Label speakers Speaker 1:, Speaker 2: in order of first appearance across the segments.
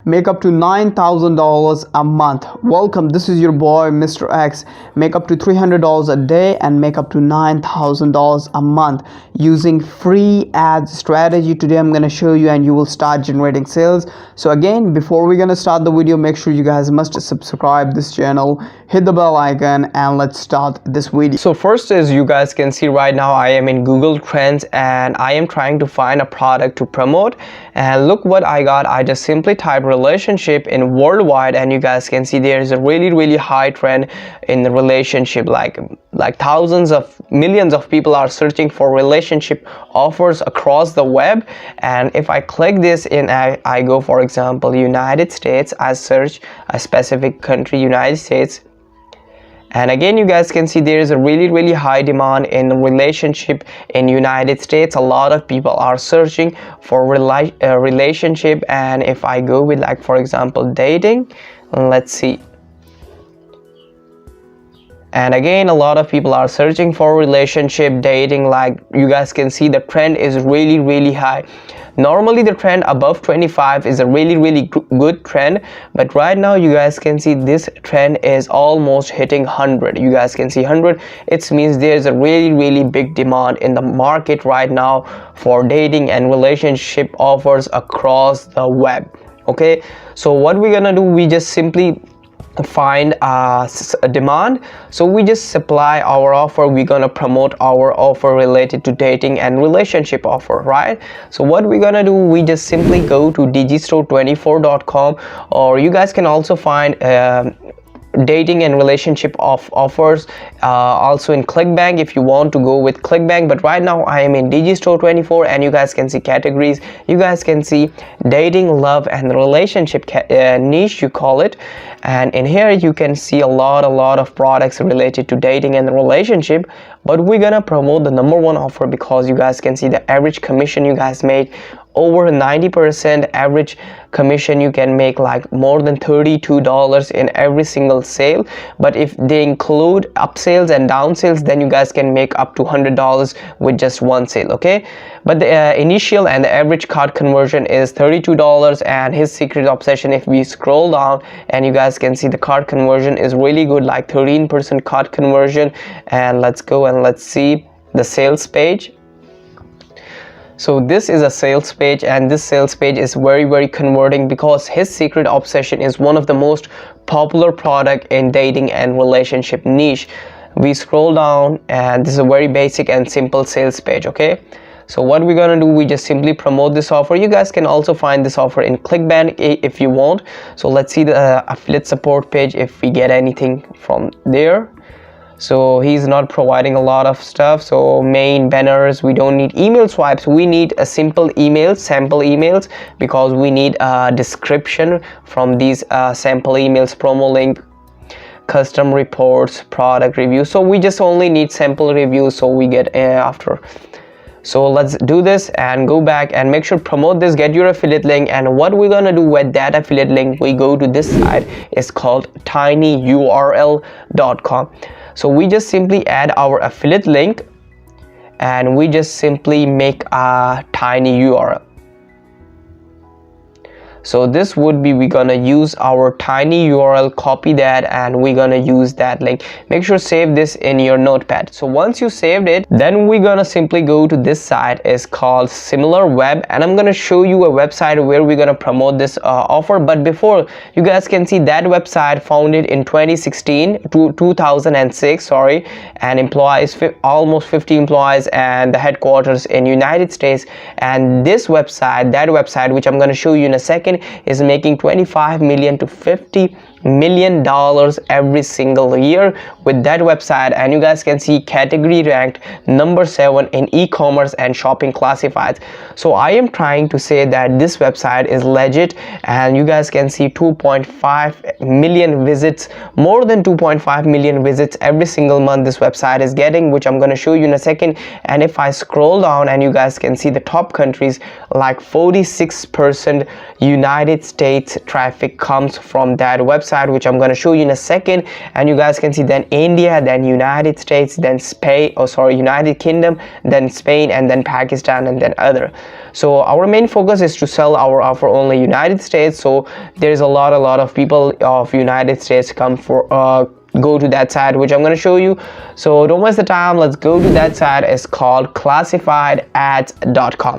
Speaker 1: Make up to $9,000 a month. Welcome, this is your boy Mr. X. Make up to $300 a day and make up to $9,000 a month using free ads strategy. Today I'm gonna show you and you will start generating sales. So again, before we're gonna start the video, make sure you guys must subscribe this channel, hit the bell icon, and let's start this video. So first, as you guys can see right now, I am in Google Trends and I am trying to find a product to promote, and look what I got. I just simply type relationship in worldwide and you guys can see there's a really high trend in the relationship. Like thousands of millions of people are searching for relationship offers across the web. And if I click this in, I go for example United States, I search a specific country, United States, and again you guys can see there is a really high demand in relationship in United States. A lot of people are searching for relationship. And if I go with, like, for example, dating, let's see, and again a lot of people are searching for relationship, dating. Like you guys can see the trend is really high. Normally the trend above 25 is a really good trend, but right now you guys can see this trend is almost hitting 100. You guys can see 100. It means there's a really big demand in the market right now for dating and relationship offers across the web. Okay, so what we're gonna do, we just simply find a demand, so we just supply our offer. We're gonna promote our offer related to dating and relationship offer, right? So what we're gonna do, we just simply go to Digistore24.com, or you guys can also find dating and relationship offers also in ClickBank if you want to go with ClickBank. But right now I am in Digistore24 and you guys can see categories. You guys can see dating, love, and relationship niche, you call it. And in here you can see a lot of products related to dating and relationship, but we're gonna promote the #1 offer because you guys can see the average commission you guys made over 90% average commission. You can make like more than $32 in every single sale, but if they include upsales and downsales, then you guys can make up to $100 with just one sale. Okay, but the initial and the average cart conversion is $32. And his secret obsession, if we scroll down and you guys can see the cart conversion is really good, like 13% cart conversion. And let's go and let's see the sales page. So this is a sales page, and this sales page is very converting because his secret obsession is one of the most popular product in dating and relationship niche. We scroll down and this is a very basic and simple sales page. Okay, so what we're gonna do, we just simply promote this offer. You guys can also find this offer in ClickBank if you want. So let's see the affiliate support page if we get anything from there. So he's not providing a lot of stuff. So main banners, we don't need email swipes, we need a simple email, sample emails, because we need a description from these sample emails, promo link, custom reports, product review. So we just only need sample reviews, so we get after. So let's do this and go back and make sure promote this, get your affiliate link. And what we're gonna do with that affiliate link, we go to this site, it's called tinyurl.com. So we just simply add our affiliate link and we just simply make a tiny URL. So this would be, we're gonna use our tiny URL, copy that, and we're gonna use that link. Make sure save this in your notepad. So once you saved it, then we're gonna simply go to this site, is called Similar Web, and I'm gonna show you a website where we're gonna promote this offer. But before, you guys can see that website founded in 2006, sorry, and employs almost 50 employees, and the headquarters in United States. And this website, that website, which I'm gonna show you in a second, is making $25 million to $50 million every single year with that website. And you guys can see category ranked #7 in e-commerce and shopping classifieds. So I am trying to say that this website is legit, and you guys can see 2.5 million visits, more than 2.5 million visits every single month this website is getting, which I'm going to show you in a second. And if I scroll down and you guys can see the top countries, like 46% United States traffic comes from that website, which I'm going to show you in a second. And you guys can see then India, then United States, then Spain, United Kingdom, then Spain, and then Pakistan, and then other. So our main focus is to sell our offer only United States. So there's a lot of people of United States come for go to that site, which I'm going to show you. So don't waste the time, let's go to that site. It's called classifiedads.com.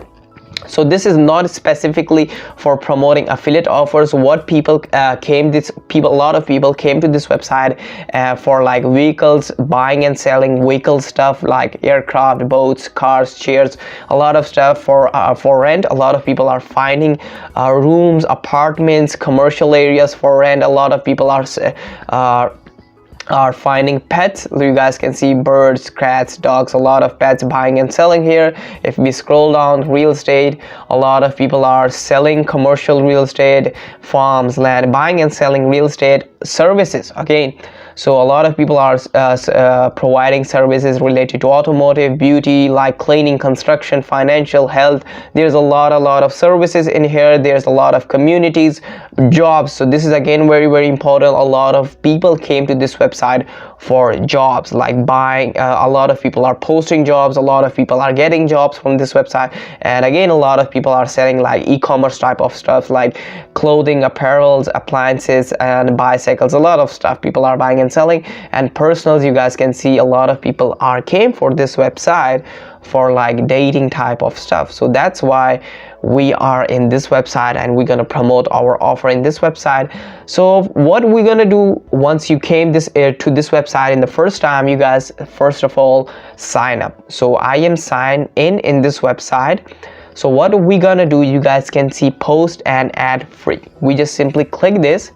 Speaker 1: So this is not specifically for promoting affiliate offers. What people a lot of people came to this website for like vehicles, buying and selling vehicle stuff like aircraft, boats, cars, chairs, a lot of stuff for rent. A lot of people are finding rooms, apartments, commercial areas for rent. A lot of people are finding pets. You guys can see birds, cats, dogs, a lot of pets buying and selling here. If we scroll down, real estate, a lot of people are selling commercial real estate, farms, land, buying and selling real estate, services again. So a lot of people are providing services related to automotive, beauty, like cleaning, construction, financial, health. There's a lot of services in here. There's a lot of communities, jobs. So this is again very important. A lot of people came to this website for jobs, like buying. A lot of people are posting jobs. A lot of people are getting jobs from this website. And again, a lot of people are selling like e-commerce type of stuff, like clothing, apparels, appliances, and bicycles. A lot of stuff people are buying and selling. And personals, you guys can see a lot of people came for this website for like dating type of stuff. So that's why we are in this website, and we're gonna promote our offer in this website. So what we're gonna do once you came to this website in the first time, you guys first of all sign up. So I am signed in this website. So what are we gonna do? You guys can see post and ad free. We just simply click this,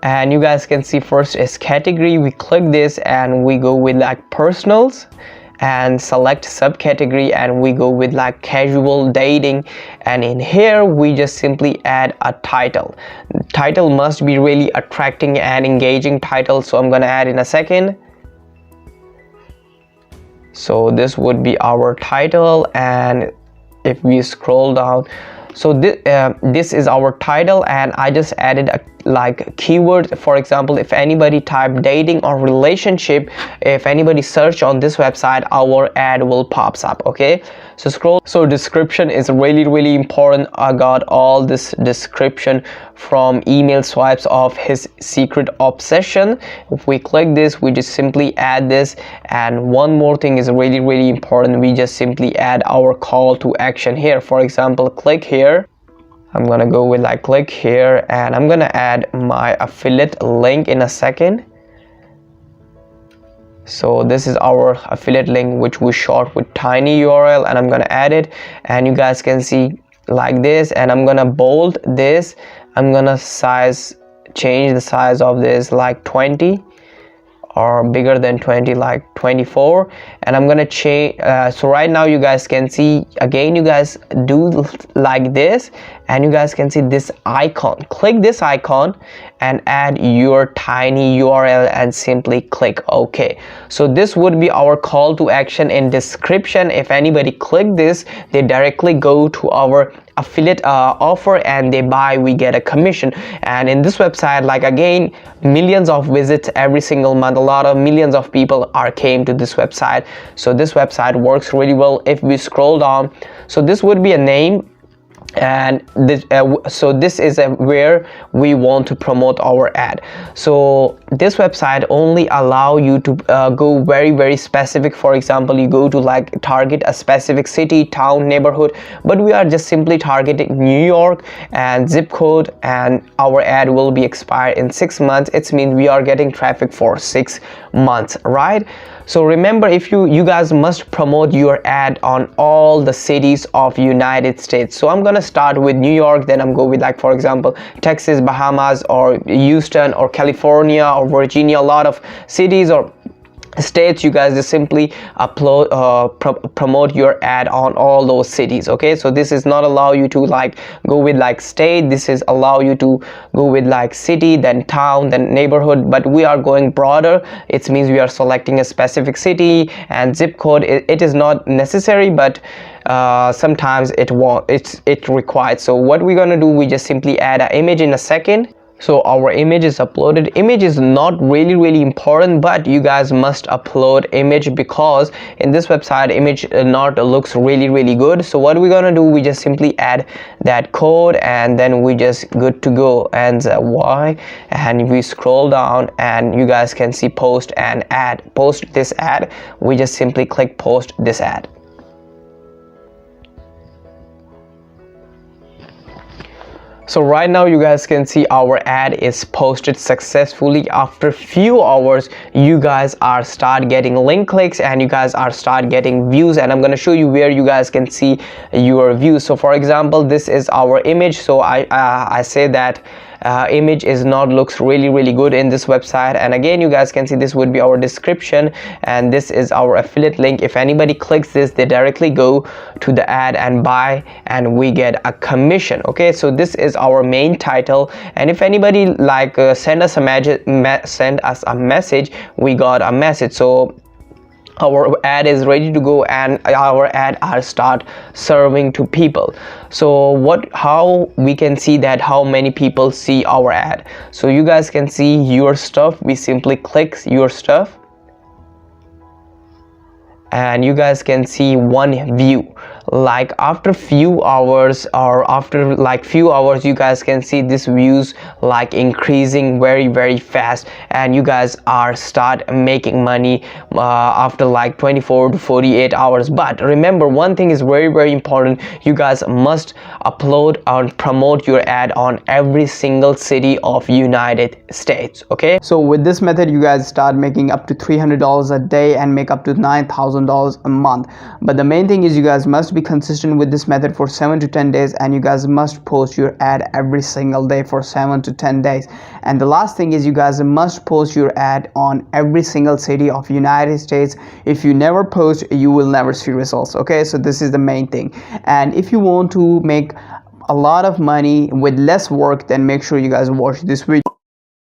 Speaker 1: and you guys can see first is category. We click this and we go with like personals and select subcategory, and we go with like casual dating. And in here we just simply add a title. Title must be really attracting and engaging title, so I'm gonna add in a second. So this would be our title, and if we scroll down, so this is our title, and I just added a like keyword. For example, if anybody type dating or relationship, if anybody search on this website, our ad will pops up. Okay, so scroll. So description is really important. I got all this description from email swipes of his secret obsession. If we click this, we just simply add this. And one more thing is really important. We just simply add our call to action here. For example, click here. I'm gonna go with like click here, and I'm gonna add my affiliate link in a second. So this is our affiliate link, which we short with tiny URL, and I'm gonna add it. And you guys can see like this, and I'm gonna bold this. I'm gonna change the size of this like 20 or bigger than 20, like 24. And I'm gonna change so right now you guys can see again, you guys do like this, and you guys can see this icon. Click this icon and add your tiny URL and simply click OK. So this would be our call to action in description. If anybody click this, they directly go to our affiliate offer and they buy, we get a commission. And in this website, like again, millions of visits every single month. A lot of millions of people came to this website. So this website works really well. If we scroll down, so this would be a name, and this so this is where we want to promote our ad. So this website only allow you to go very specific. For example, you go to like target a specific city, town, neighborhood, but we are just simply targeting New York and zip code, and our ad will be expired in 6 months. It means we are getting traffic for 6 months, right? So remember, if you guys must promote your ad on all the cities of United States. So I'm gonna start with New York, then I'm go with like, for example, Texas, Bahamas, or Houston, or California, or Virginia. A lot of cities or states, you guys just simply upload promote your ad on all those cities. Okay, so this is not allow you to like go with like state. This is allow you to go with like city, then town, then neighborhood, but we are going broader. It means we are selecting a specific city and zip code. It is not necessary, but sometimes it required. So what we're gonna do, we just simply add an image in a second. So our image is uploaded. Image is not really important, but you guys must upload image because in this website image not looks really good. So what we're gonna do, we just simply add that code and then we just good to go, and why, and we scroll down and you guys can see post and add. Post this ad, we just simply click post this ad. So right now you guys can see our ad is posted successfully. After few hours you guys are start getting link clicks and you guys are start getting views, and I'm going to show you where you guys can see your views. So for example, this is our image. So I say that image is not looks really good in this website, and again you guys can see this would be our description and this is our affiliate link. If anybody clicks this, they directly go to the ad and buy and we get a commission. Okay, so this is our main title, and if anybody like send us a message, we got a message. So our ad is ready to go and our ad are start serving to people. So how we can see that how many people see our ad? So you guys can see your stuff. We simply click your stuff and you guys can see one view. Like after few hours or after like few hours you guys can see this views like increasing very fast, and you guys are start making money after like 24 to 48 hours. But remember, one thing is very important, you guys must upload and promote your ad on every single city of United States. Okay,
Speaker 2: so with this method you guys start making up to $300 a day and make up to $9,000 a month. But the main thing is you guys must be consistent with this method for 7 to 10 days, and you guys must post your ad every single day for 7 to 10 days. And the last thing is you guys must post your ad on every single city of United States. If you never post, you will never see results. Okay, so this is the main thing. And if you want to make a lot of money with less work, then make sure you guys watch this video.